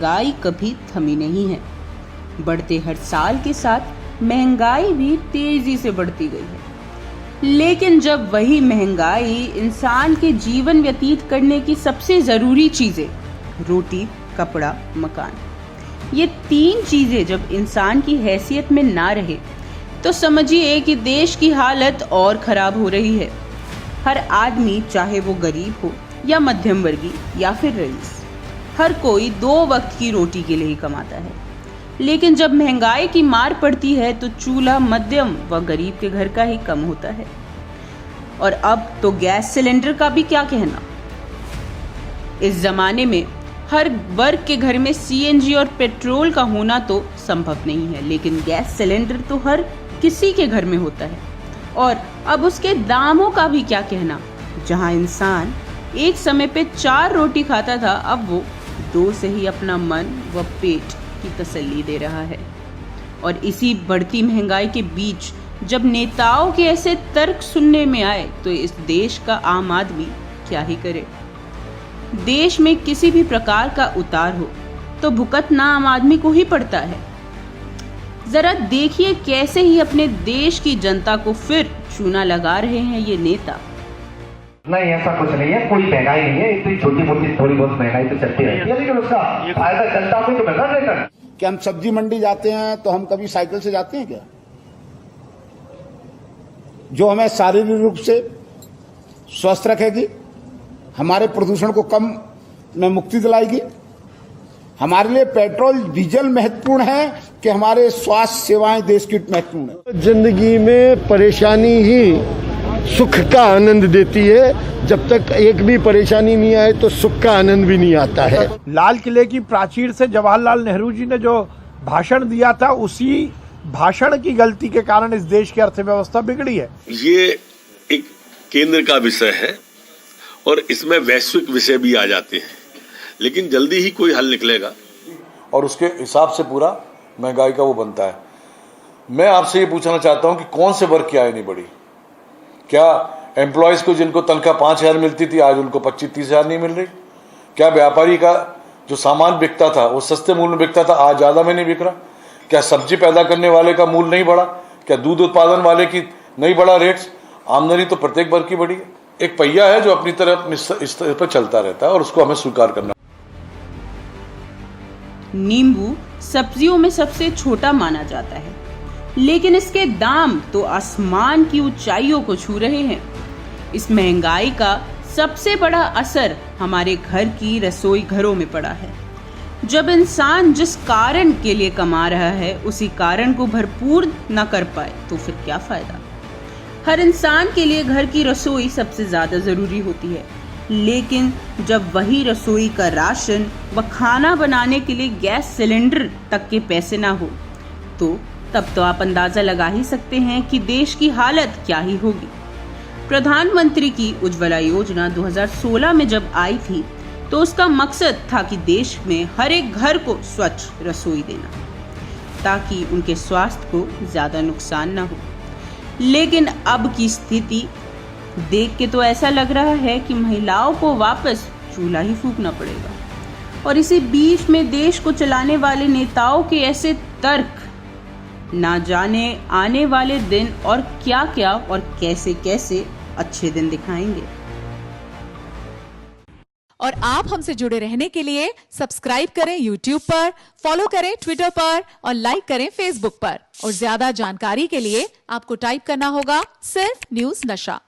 महंगाई कभी थमी नहीं है। बढ़ते हर साल के साथ महंगाई भी तेजी से बढ़ती गई है। लेकिन जब वही महंगाई इंसान के जीवन व्यतीत करने की सबसे जरूरी चीजें रोटी, कपड़ा, मकान, ये 3 चीजें जब इंसान की हैसियत में ना रहे तो समझिए कि देश की हालत और खराब हो रही है। हर आदमी, चाहे वो गरीब हो या मध्यम वर्गीय या फिर रईस, हर कोई 2 वक्त की रोटी के लिए ही कमाता है। लेकिन जब महंगाई की मार पड़ती है तो चूल्हा मध्यम व गरीब के घर का ही कम होता है। और अब तो गैस सिलेंडर का भी क्या कहना। इस जमाने में हर वर्ग के घर में सीएनजी और पेट्रोल का होना तो संभव नहीं है, लेकिन गैस सिलेंडर तो हर किसी के घर में होता है। और अब उसके दामों का भी क्या कहना। जहां इंसान एक समय पे 4 रोटी खाता था, अब वो 2 से ही अपना मन व पेट की तसल्ली दे रहा है। और इसी बढ़ती महंगाई के बीच जब नेताओं के ऐसे तर्क सुनने में आए तो इस देश का आम आदमी क्या ही करे। देश में किसी भी प्रकार का उतार हो तो भुगतना आम आदमी को ही पड़ता है। जरा देखिए कैसे ही अपने देश की जनता को फिर चूना लगा रहे हैं ये नेता। नहीं, ऐसा कुछ नहीं है, कोई महंगाई नहीं है। इतनी छोटी मोटी थोड़ी बहुत महंगाई तो चलती रहती है, लेकिन उसका फायदा जनता को तो मिलना रहेगा। कि हम सब्जी मंडी जाते हैं तो हम कभी साइकिल से जाते हैं क्या? जो हमें शारीरिक रूप से स्वस्थ रखेगी, हमारे प्रदूषण को कम में मुक्ति दिलाएगी। हमारे लिए पेट्रोल डीजल महत्वपूर्ण है कि हमारे स्वास्थ्य सेवाएं देश की महत्वपूर्ण है। जिंदगी में परेशानी ही सुख का आनंद देती है। जब तक एक भी परेशानी नहीं आए तो सुख का आनंद भी नहीं आता है। लाल किले की प्राचीर से जवाहरलाल नेहरू जी ने जो भाषण दिया था, उसी भाषण की गलती के कारण इस देश की अर्थव्यवस्था बिगड़ी है। ये एक केंद्र का विषय है और इसमें वैश्विक विषय भी आ जाते हैं, लेकिन जल्दी ही कोई हल निकलेगा और उसके हिसाब से पूरा महंगाई का वो बनता है। मैं आपसे ये पूछना चाहता हूं कि कौन से वर्ग की आय नहीं बढ़ी? क्या एम्प्लॉयज को जिनको तनख्वाह 5,000 मिलती थी आज उनको 25-30 हजार नहीं मिल रही? क्या व्यापारी का जो सामान बिकता था वो सस्ते मूल्य में बिकता था, आज ज्यादा में नहीं बिक रहा? क्या सब्जी पैदा करने वाले का मूल्य नहीं बढ़ा? क्या दूध उत्पादन वाले की नहीं बढ़ा रेट्स? आमदनी तो प्रत्येक वर्ग की बढ़ी है। एक पहिया है जो अपनी तरफ इस तरह पर चलता रहता है और उसको हमें स्वीकार करना। नींबू सब्जियों में सबसे छोटा माना जाता है, लेकिन इसके दाम तो आसमान की ऊंचाइयों को छू रहे हैं। इस महंगाई का सबसे बड़ा असर हमारे घर की रसोई घरों में पड़ा है। जब इंसान जिस कारण के लिए कमा रहा है उसी कारण को भरपूर न कर पाए तो फिर क्या फायदा। हर इंसान के लिए घर की रसोई सबसे ज्यादा जरूरी होती है, लेकिन जब वही रसोई का राशन व खाना बनाने के लिए गैस सिलेंडर तक के पैसे ना हो तो तब तो आप अंदाजा लगा ही सकते हैं कि देश की हालत क्या ही होगी। प्रधानमंत्री की उज्ज्वला योजना 2016 में जब आई थी तो उसका मकसद था कि देश में हर एक घर को स्वच्छ रसोई देना ताकि उनके स्वास्थ्य को ज्यादा नुकसान न हो। लेकिन अब की स्थिति देख के तो ऐसा लग रहा है कि महिलाओं को वापस चूल्हा ही फूंकना पड़ेगा। और इसी बीच में देश को चलाने वाले नेताओं के ऐसे तर्क, ना जाने आने वाले दिन और क्या क्या और कैसे कैसे अच्छे दिन दिखाएंगे। और आप हमसे जुड़े रहने के लिए सब्सक्राइब करें YouTube पर, फॉलो करें Twitter पर और लाइक करें Facebook पर। और ज्यादा जानकारी के लिए आपको टाइप करना होगा सिर्फ न्यूज़ नशा।